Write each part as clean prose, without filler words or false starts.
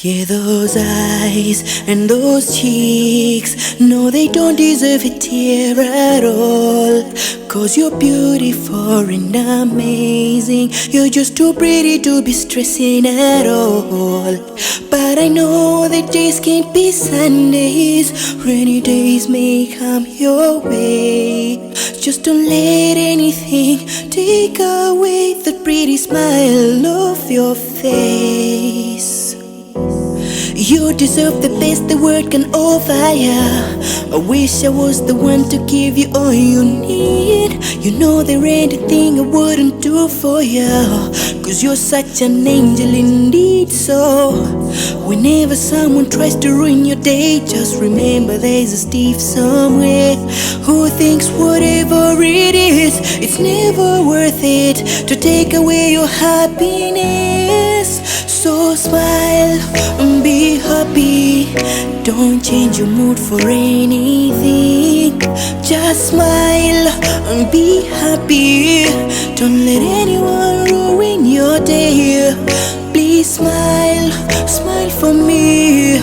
Yeah, those eyes and those cheeks, no, they don't deserve a tear at all. 'Cause you're beautiful and amazing. You're just too pretty to be stressing at all. But I know that days can't be Sundays. Rainy days may come your way. Just don't let anything take away the pretty smile of your face. You deserve the best the world can offer ya. I wish I was the one to give you all you need. You know there ain't a thing I wouldn't do for ya, 'cause you're such an angel indeed. So whenever someone tries to ruin your day, just remember there's a Steve somewhere who thinks whatever it is, it's never worth it to take away your happiness. So smile and be happy. Don't change your mood for anything. Just smile and be happy. Don't let anyone ruin your day. Please smile, smile for me.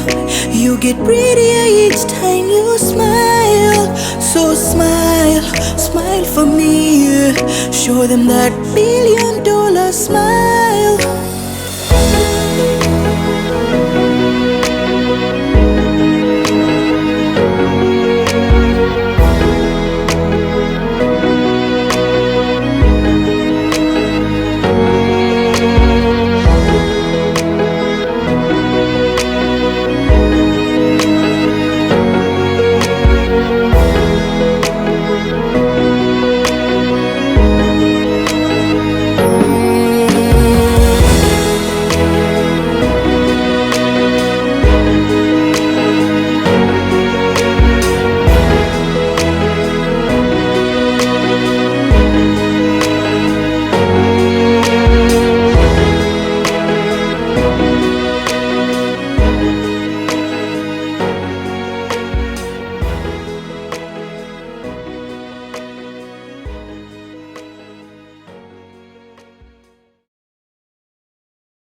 You get prettier each time you smile. So smile, smile for me. Show them that $1 billion smile.